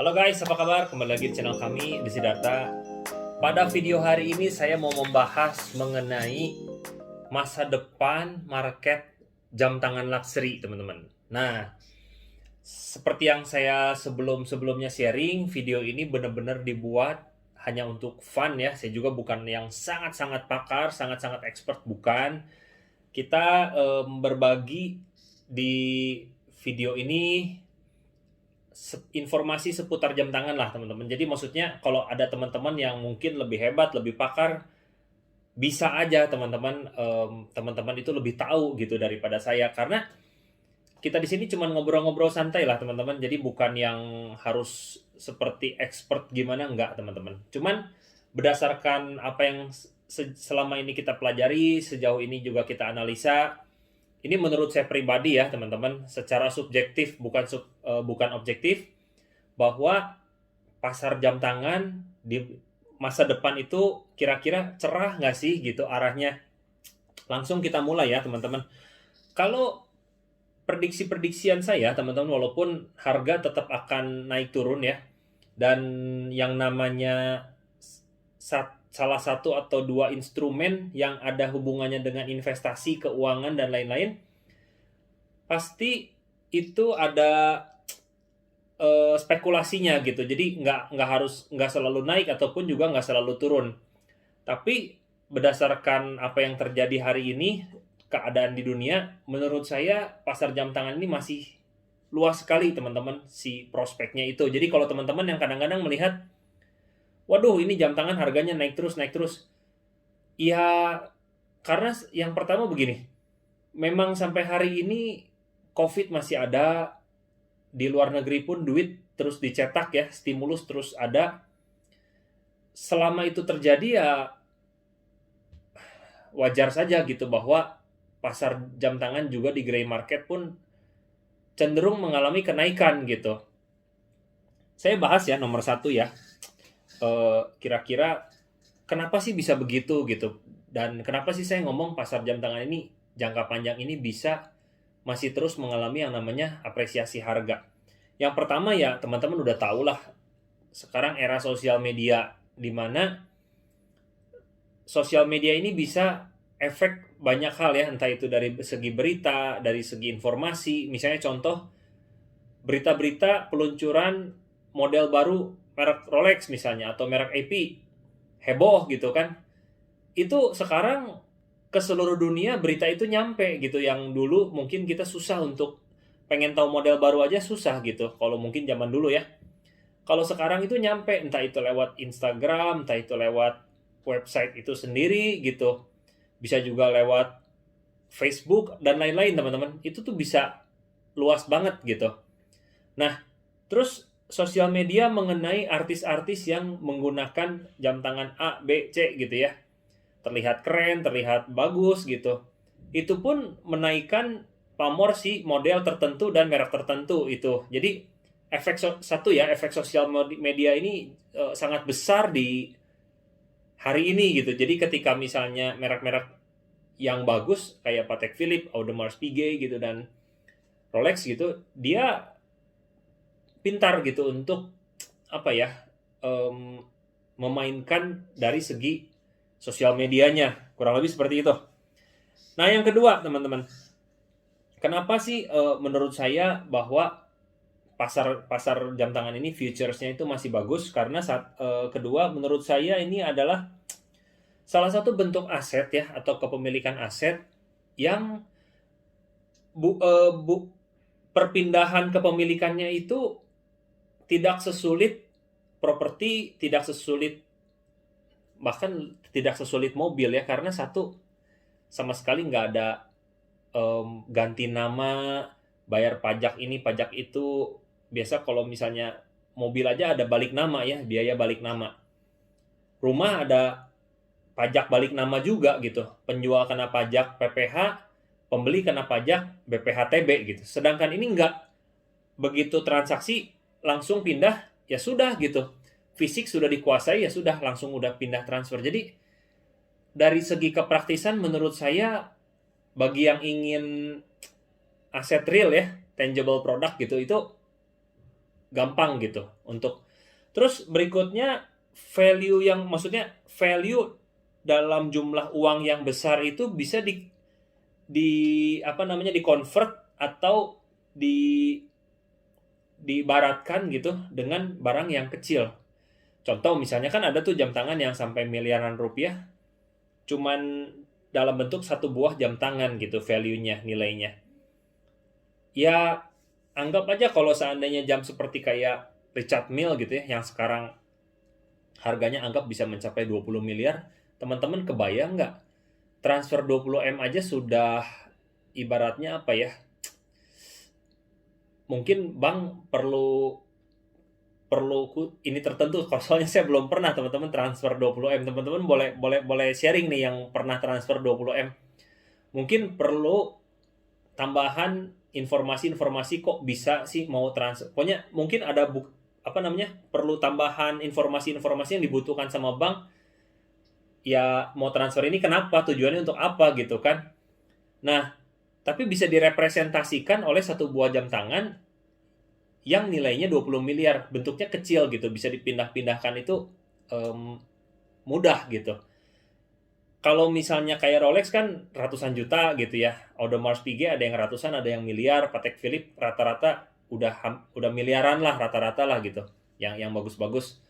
Halo guys, apa kabar? Kembali lagi di channel kami, di Siddhartha. Pada video hari ini saya mau membahas mengenai masa depan market jam tangan luxury, teman-teman. Nah, seperti yang saya sebelumnya sharing, video ini benar-benar dibuat hanya untuk fun ya. Saya juga bukan yang sangat-sangat pakar, sangat-sangat expert, bukan. Kita berbagi di video ini informasi seputar jam tangan lah teman-teman. Jadi maksudnya kalau ada teman-teman yang mungkin lebih hebat, lebih pakar, bisa aja teman-teman itu lebih tahu gitu daripada saya, karena kita di sini cuma ngobrol-ngobrol santai lah teman-teman. Jadi bukan yang harus seperti expert gimana, enggak teman-teman. Cuman berdasarkan apa yang selama ini kita pelajari, sejauh ini juga kita analisa. Ini menurut saya pribadi ya teman-teman, secara subjektif bukan objektif, bahwa pasar jam tangan di masa depan itu kira-kira cerah nggak sih gitu arahnya. Langsung kita mulai ya teman-teman. Kalau prediksi-prediksian saya teman-teman, walaupun harga tetap akan naik turun ya, dan yang namanya salah satu atau dua instrumen yang ada hubungannya dengan investasi, keuangan, dan lain-lain, pasti itu ada spekulasinya gitu. Jadi nggak selalu naik ataupun juga nggak selalu turun. Tapi berdasarkan apa yang terjadi hari ini, keadaan di dunia, menurut saya pasar jam tangan ini masih luas sekali teman-teman, si prospeknya itu. Jadi kalau teman-teman yang kadang-kadang melihat, waduh ini jam tangan harganya naik terus, ya karena yang pertama begini, memang sampai hari ini COVID masih ada, di luar negeri pun duit terus dicetak ya, stimulus terus ada. Selama itu terjadi ya wajar saja gitu bahwa pasar jam tangan juga di gray market pun cenderung mengalami kenaikan gitu. Saya bahas ya nomor satu ya, kira-kira kenapa sih bisa begitu gitu, dan kenapa sih saya ngomong pasar jam tangan ini jangka panjang ini bisa masih terus mengalami yang namanya apresiasi harga. Yang pertama ya teman-teman udah tahu lah, sekarang era sosial media, di mana sosial media ini bisa efek banyak hal ya, entah itu dari segi berita, dari segi informasi. Misalnya contoh, berita-berita peluncuran model baru merek Rolex misalnya, atau merek AP, heboh gitu kan. Itu sekarang ke seluruh dunia berita itu nyampe gitu, yang dulu mungkin kita susah untuk pengen tahu model baru aja susah gitu, kalau mungkin zaman dulu ya. Kalau sekarang itu nyampe, entah itu lewat Instagram, entah itu lewat website itu sendiri gitu, bisa juga lewat Facebook dan lain-lain teman-teman. Itu tuh bisa luas banget gitu. Nah, terus sosial media mengenai artis-artis yang menggunakan jam tangan A, B, C gitu ya, terlihat keren, terlihat bagus gitu. Itu pun menaikkan pamor si model tertentu dan merek tertentu itu. Jadi efek sosial media ini sangat besar di hari ini gitu. Jadi ketika misalnya merek-merek yang bagus kayak Patek Philippe, Audemars Piguet gitu, dan Rolex gitu, dia pintar gitu untuk apa ya, memainkan dari segi sosial medianya, kurang lebih seperti itu. Nah yang kedua teman-teman, kenapa sih menurut saya bahwa pasar jam tangan ini futuresnya itu masih bagus? Karena kedua, menurut saya ini adalah salah satu bentuk aset ya, atau kepemilikan aset yang perpindahan kepemilikannya itu tidak sesulit properti, bahkan tidak sesulit mobil ya, karena satu, sama sekali nggak ada ganti nama, bayar pajak ini pajak itu. Biasa kalau misalnya mobil aja ada balik nama ya, biaya balik nama. Rumah ada pajak balik nama juga gitu, penjual kena pajak PPh, pembeli kena pajak BPHTB gitu. Sedangkan ini enggak, begitu transaksi langsung pindah ya sudah gitu, fisik sudah dikuasai ya sudah, langsung udah pindah transfer. Jadi dari segi kepraktisan menurut saya, bagi yang ingin aset real ya, tangible product gitu, itu gampang gitu untuk. Terus berikutnya maksudnya value dalam jumlah uang yang besar itu bisa di-convert atau diibaratkan gitu dengan barang yang kecil. Contoh misalnya kan ada tuh jam tangan yang sampai miliaran rupiah, cuman dalam bentuk satu buah jam tangan gitu value-nya, nilainya. Ya anggap aja kalau seandainya jam seperti kayak Richard Mille gitu ya, yang sekarang harganya anggap bisa mencapai 20 miliar, teman-teman kebayang nggak? Transfer 20M aja sudah ibaratnya apa ya? Mungkin bank perlu ini tertentu. Soalnya saya belum pernah teman-teman transfer 20M. Teman-teman boleh sharing nih yang pernah transfer 20M. Mungkin perlu tambahan informasi-informasi kok bisa sih mau transfer. Pokoknya mungkin ada perlu tambahan informasi-informasi yang dibutuhkan sama bank. Ya mau transfer ini kenapa? Tujuannya untuk apa gitu kan? Nah, tapi bisa direpresentasikan oleh satu buah jam tangan yang nilainya 20 miliar, bentuknya kecil gitu, bisa dipindah-pindahkan itu mudah gitu. Kalau misalnya kayak Rolex kan ratusan juta gitu ya, Audemars Piguet ada yang ratusan, ada yang miliar, Patek Philippe rata-rata udah miliaran lah rata-rata lah gitu, yang bagus-bagus.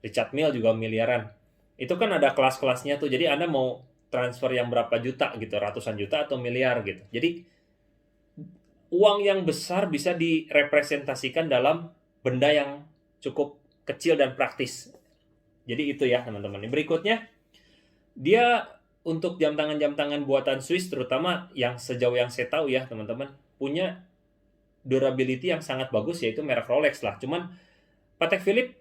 Richard Mille juga miliaran. Itu kan ada kelas-kelasnya tuh, jadi Anda mau transfer yang berapa juta gitu, ratusan juta atau miliar gitu. Jadi uang yang besar bisa direpresentasikan dalam benda yang cukup kecil dan praktis. Jadi itu ya teman-teman. Berikutnya, dia untuk jam tangan buatan Swiss, terutama yang sejauh yang saya tahu ya teman-teman, punya durability yang sangat bagus, yaitu merek Rolex lah. Cuman Patek Philippe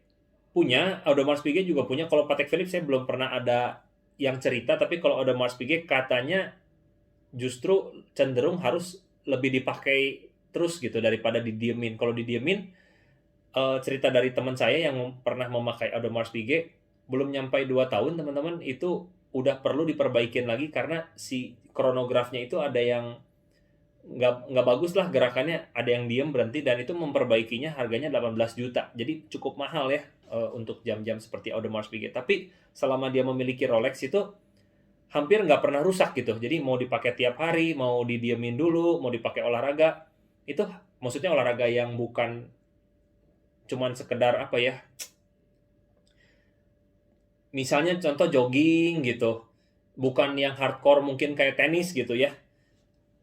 punya, Audemars Piguet juga punya. Kalau Patek Philippe saya belum pernah ada yang cerita, tapi kalau Audemars Piguet katanya justru cenderung harus lebih dipakai terus gitu daripada didiemin. Kalau didiemin, cerita dari teman saya yang pernah memakai Audemars Piguet, belum nyampai 2 tahun teman-teman, itu udah perlu diperbaikin lagi karena si kronografnya itu ada yang nggak bagus lah gerakannya, ada yang diem berhenti, dan itu memperbaikinya harganya 18 juta. Jadi cukup mahal ya untuk jam-jam seperti Audemars Piguet. Tapi selama dia memiliki Rolex itu hampir nggak pernah rusak gitu. Jadi mau dipakai tiap hari, mau didiemin dulu, mau dipakai olahraga, itu maksudnya olahraga yang bukan cuman sekedar apa ya, misalnya contoh jogging gitu, bukan yang hardcore mungkin kayak tenis gitu ya.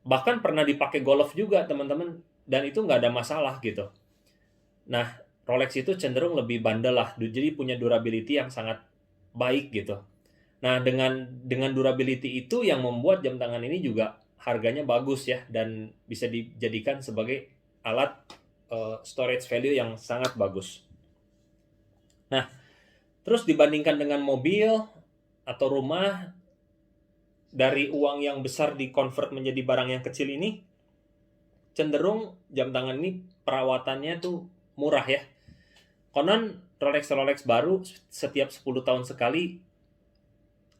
Bahkan pernah dipakai golf juga teman-teman, dan itu nggak ada masalah gitu. Nah, Rolex itu cenderung lebih bandel lah, jadi punya durability yang sangat baik gitu. Nah, dengan durability itu yang membuat jam tangan ini juga harganya bagus ya, dan bisa dijadikan sebagai alat storage value yang sangat bagus. Nah, terus dibandingkan dengan mobil atau rumah, dari uang yang besar di-convert menjadi barang yang kecil ini, cenderung jam tangan ini perawatannya tuh murah ya. Konon Rolex baru setiap 10 tahun sekali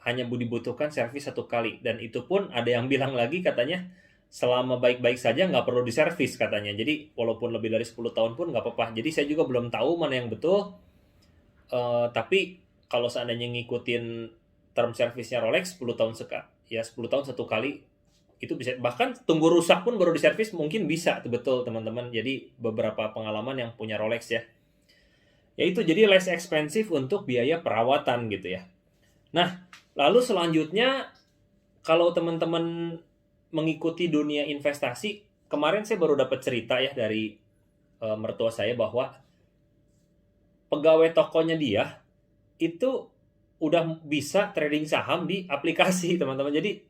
hanya dibutuhkan servis 1 kali, dan itu pun ada yang bilang lagi katanya selama baik-baik saja nggak perlu diservis katanya. Jadi walaupun lebih dari 10 tahun pun nggak apa-apa. Jadi saya juga belum tahu mana yang betul. Tapi kalau seandainya ngikutin term servisnya Rolex 10 tahun 10 tahun 1 kali, itu bisa, bahkan tunggu rusak pun baru diservis mungkin bisa tuh, betul teman-teman. Jadi beberapa pengalaman yang punya Rolex ya. Itu jadi less expensive untuk biaya perawatan gitu ya. Nah, lalu selanjutnya kalau teman-teman mengikuti dunia investasi, kemarin saya baru dapat cerita ya dari mertua saya bahwa pegawai tokonya dia itu udah bisa trading saham di aplikasi teman-teman. Jadi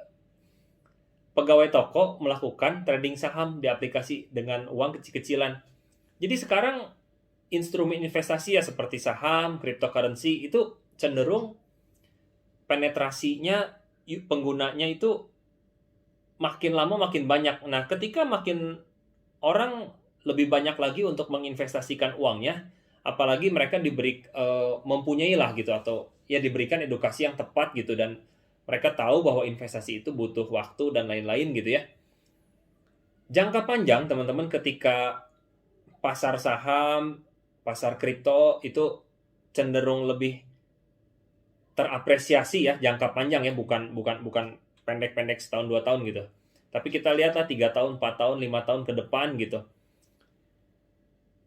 pegawai toko melakukan trading saham di aplikasi dengan uang kecil-kecilan. Jadi sekarang instrumen investasi ya seperti saham, cryptocurrency itu cenderung penetrasinya, penggunanya itu makin lama makin banyak. Nah, ketika makin orang lebih banyak lagi untuk menginvestasikan uangnya, apalagi mereka mempunyai lah gitu, atau ya diberikan edukasi yang tepat gitu, dan mereka tahu bahwa investasi itu butuh waktu dan lain-lain gitu ya. Jangka panjang teman-teman, ketika pasar saham, pasar kripto itu cenderung lebih terapresiasi ya, jangka panjang ya, bukan pendek-pendek setahun 2 tahun gitu. Tapi kita lihatlah 3 tahun, 4 tahun, 5 tahun ke depan gitu.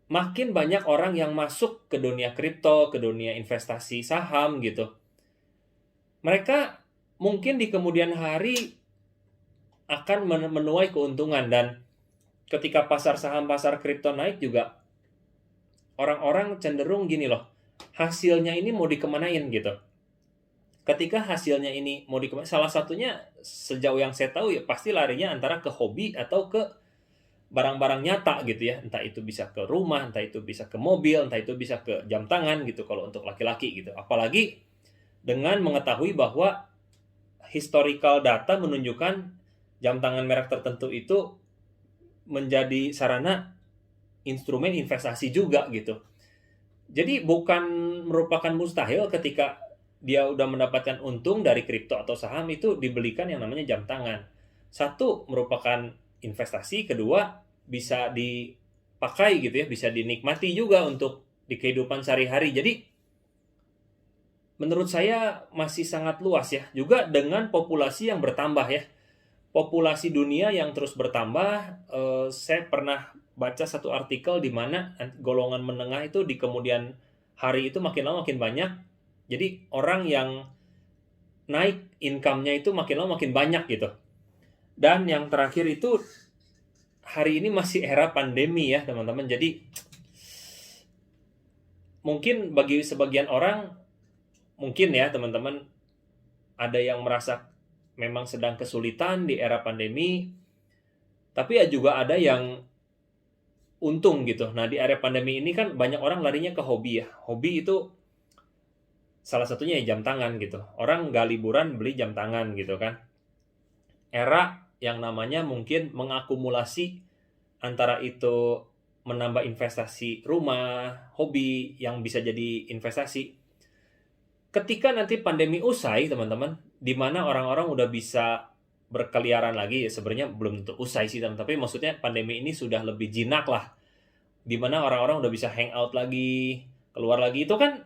Makin banyak orang yang masuk ke dunia kripto, ke dunia investasi saham gitu. Mereka mungkin di kemudian hari akan menuai keuntungan, dan ketika pasar saham, pasar kripto naik juga, orang-orang cenderung gini loh, hasilnya ini mau dikemanain gitu. Ketika hasilnya ini mau dikemanain, salah satunya sejauh yang saya tahu ya pasti larinya antara ke hobi atau ke barang-barang nyata gitu ya, entah itu bisa ke rumah, entah itu bisa ke mobil, entah itu bisa ke jam tangan gitu kalau untuk laki-laki gitu. Apalagi dengan mengetahui bahwa historical data menunjukkan jam tangan merek tertentu itu menjadi sarana instrumen investasi juga gitu. Jadi bukan merupakan mustahil ketika dia udah mendapatkan untung dari kripto atau saham itu dibelikan yang namanya jam tangan. Satu, merupakan investasi, kedua bisa dipakai gitu ya, bisa dinikmati juga untuk di kehidupan sehari-hari. Jadi menurut saya masih sangat luas ya, juga dengan populasi yang bertambah ya. Populasi dunia yang terus bertambah, saya pernah baca satu artikel di mana golongan menengah itu di kemudian hari itu makin lama makin banyak. Jadi orang yang naik income-nya itu makin lama makin banyak gitu. Dan yang terakhir itu hari ini masih era pandemi ya teman-teman. Jadi mungkin bagi sebagian orang, mungkin ya teman-teman, ada yang merasa memang sedang kesulitan di era pandemi, tapi ya juga ada yang untung gitu. Nah, di era pandemi ini kan banyak orang larinya ke hobi ya. Hobi itu salah satunya ya jam tangan gitu. Orang nggak liburan beli jam tangan gitu kan. Era yang namanya mungkin mengakumulasi antara itu menambah investasi rumah, hobi yang bisa jadi investasi. Ketika nanti pandemi usai, teman-teman, di mana orang-orang udah bisa berkeliaran lagi, ya sebenarnya belum tentu usai sih, tapi maksudnya pandemi ini sudah lebih jinak lah, di mana orang-orang udah bisa hangout lagi, keluar lagi, itu kan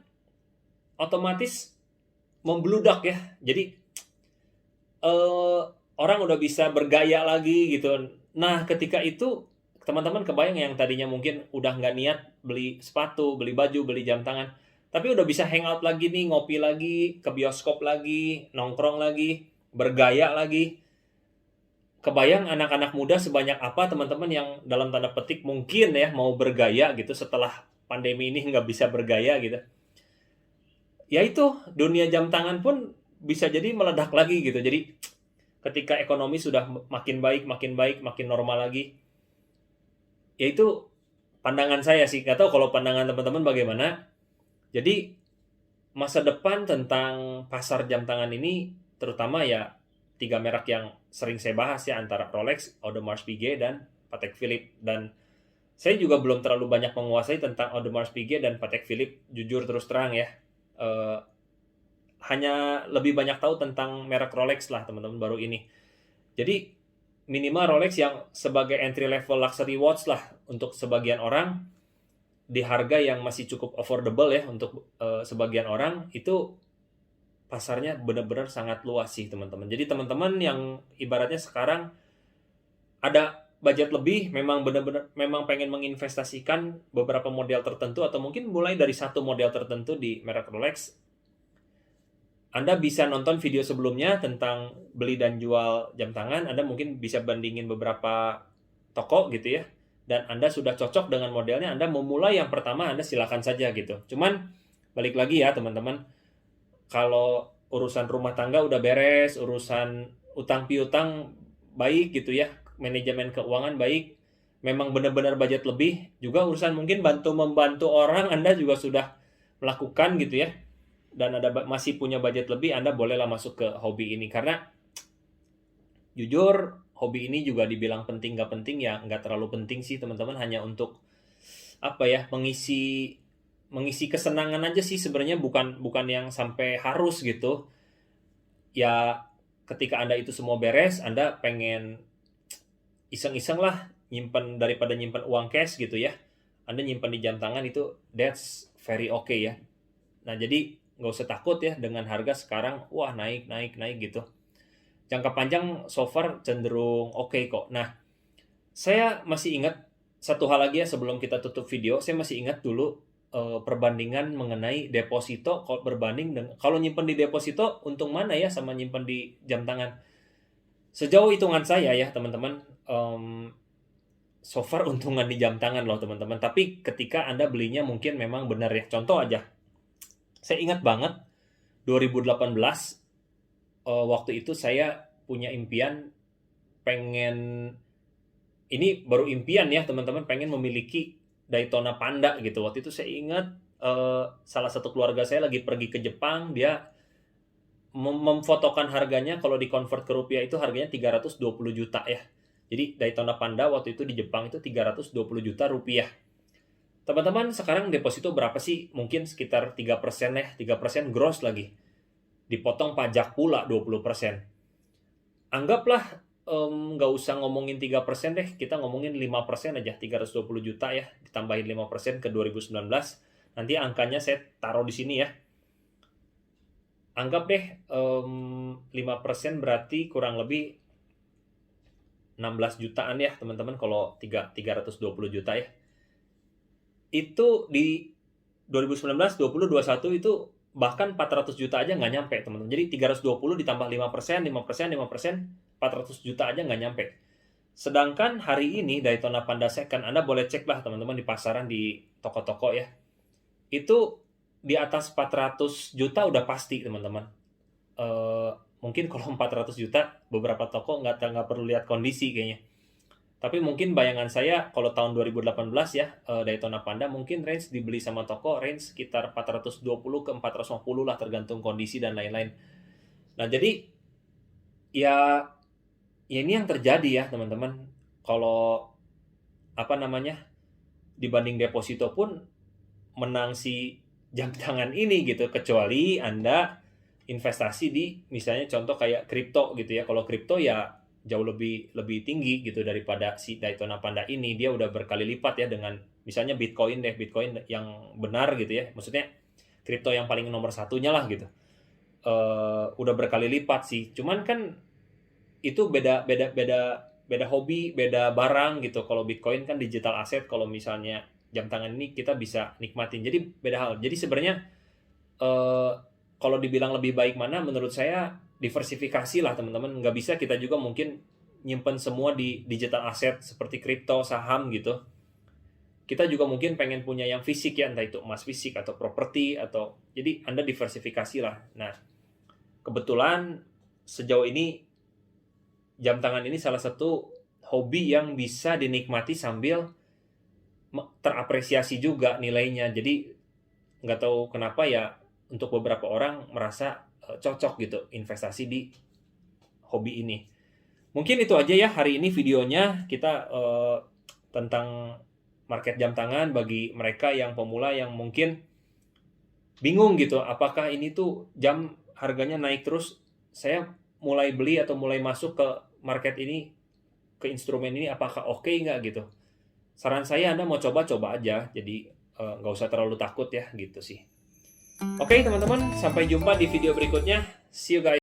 otomatis membludak ya. Jadi orang udah bisa bergaya lagi gitu. Nah, ketika itu teman-teman kebayang yang tadinya mungkin udah nggak niat beli sepatu, beli baju, beli jam tangan, tapi udah bisa hangout lagi nih, ngopi lagi, ke bioskop lagi, nongkrong lagi, bergaya lagi. Kebayang anak-anak muda sebanyak apa teman-teman yang dalam tanda petik mungkin ya mau bergaya gitu setelah pandemi ini nggak bisa bergaya gitu. Ya itu, dunia jam tangan pun bisa jadi meledak lagi gitu. Jadi ketika ekonomi sudah makin baik, makin normal lagi, ya itu pandangan saya sih. Nggak tahu kalau pandangan teman-teman bagaimana. Jadi masa depan tentang pasar jam tangan ini, terutama ya 3 merek yang sering saya bahas ya, antara Rolex, Audemars Piguet, dan Patek Philippe. Dan saya juga belum terlalu banyak menguasai tentang Audemars Piguet dan Patek Philippe, jujur terus terang ya. Hanya lebih banyak tahu tentang merek Rolex lah teman-teman baru ini. Jadi minimal Rolex yang sebagai entry level luxury watch lah untuk sebagian orang, di harga yang masih cukup affordable ya untuk sebagian orang, itu pasarnya benar-benar sangat luas sih teman-teman. Jadi teman-teman yang ibaratnya sekarang ada budget lebih, memang benar-benar memang pengen menginvestasikan beberapa model tertentu atau mungkin mulai dari satu model tertentu di merek Rolex, Anda bisa nonton video sebelumnya tentang beli dan jual jam tangan. Anda mungkin bisa bandingin beberapa toko gitu ya, dan Anda sudah cocok dengan modelnya, Anda memulai yang pertama, Anda silakan saja gitu. Cuman balik lagi ya teman-teman, kalau urusan rumah tangga udah beres, urusan utang piutang baik gitu ya, manajemen keuangan baik, memang benar-benar budget lebih, juga urusan mungkin membantu orang Anda juga sudah melakukan gitu ya, dan Anda masih punya budget lebih, Anda bolehlah masuk ke hobi ini. Karena jujur hobi ini juga dibilang penting gak penting ya nggak terlalu penting sih teman-teman, hanya untuk apa ya, mengisi kesenangan aja sih sebenarnya, bukan yang sampai harus gitu ya. Ketika Anda itu semua beres, Anda pengen iseng-iseng lah nyimpen, daripada nyimpen uang cash gitu ya, Anda nyimpan di jam tangan itu that's very okay ya. Nah, jadi nggak usah takut ya dengan harga sekarang, wah naik, naik, naik gitu. Jangka panjang so far cenderung oke kok. Nah, saya masih ingat satu hal lagi ya sebelum kita tutup video, saya masih ingat dulu perbandingan mengenai deposito kalau berbanding dengan kalau nyimpen di deposito untung mana ya sama nyimpen di jam tangan. Sejauh hitungan saya ya teman-teman, so far untungan di jam tangan loh teman-teman. Tapi ketika Anda belinya mungkin memang benar ya. Contoh aja, saya ingat banget 2018 waktu itu saya punya impian pengen, ini baru impian ya teman-teman, pengen memiliki Daytona Panda gitu. Waktu itu saya ingat salah satu keluarga saya lagi pergi ke Jepang, dia memfotokan harganya, kalau di-convert ke rupiah itu harganya 320 juta ya. Jadi Daytona Panda waktu itu di Jepang itu 320 juta rupiah. Teman-teman sekarang deposito berapa sih? Mungkin sekitar 3% ya, 3% gross lagi. Dipotong pajak pula 20%. Anggaplah nggak usah ngomongin 3% deh, kita ngomongin 5% aja, 320 juta ya, ditambahin 5% ke 2019. Nanti angkanya saya taruh di sini ya. Anggap deh 5% berarti kurang lebih 16 jutaan ya teman-teman, kalau 320 juta ya. Itu di 2019, 20, 21 itu bahkan 400 juta aja nggak nyampe teman-teman. Jadi 320 ditambah 5%, 5%, 5%, 400 juta aja nggak nyampe. Sedangkan hari ini Daytona Panda Second, Anda boleh cek lah teman-teman di pasaran, di toko-toko ya. Itu di atas 400 juta udah pasti teman-teman. Mungkin kalau 400 juta beberapa toko nggak perlu lihat kondisi kayaknya. Tapi mungkin bayangan saya kalau tahun 2018 ya, Daytona Panda mungkin range dibeli sama toko range sekitar 420 ke 450 lah, tergantung kondisi dan lain-lain. Nah, jadi ya ini yang terjadi ya teman-teman. Kalau apa namanya, dibanding deposito pun menang si jam tangan ini gitu, kecuali Anda investasi di misalnya contoh kayak kripto gitu ya. Kalau kripto ya jauh lebih tinggi gitu daripada si Daytona Panda ini. Dia udah berkali lipat ya dengan misalnya Bitcoin yang benar gitu ya. Maksudnya kripto yang paling nomor satunya lah gitu. Udah berkali lipat sih. Cuman kan itu beda hobi, beda barang gitu. Kalau Bitcoin kan digital asset, kalau misalnya jam tangan ini kita bisa nikmatin. Jadi beda hal. Jadi sebenarnya kalau dibilang lebih baik mana, menurut saya diversifikasi lah teman-teman. Nggak bisa kita juga mungkin nyimpen semua di digital asset seperti kripto, saham gitu. Kita juga mungkin pengen punya yang fisik ya, entah itu emas fisik atau properti, atau jadi Anda diversifikasi lah. Nah, kebetulan sejauh ini jam tangan ini salah satu hobi yang bisa dinikmati sambil terapresiasi juga nilainya. Jadi nggak tahu kenapa ya, untuk beberapa orang merasa cocok gitu investasi di hobi ini. Mungkin itu aja ya hari ini videonya kita tentang market jam tangan bagi mereka yang pemula yang mungkin bingung gitu, apakah ini tuh jam harganya naik terus, saya mulai beli atau mulai masuk ke market ini, ke instrumen ini, apakah oke nggak gitu. Saran saya Anda mau coba-coba aja, jadi nggak usah terlalu takut ya gitu sih. Oke teman-teman, sampai jumpa di video berikutnya. See you guys.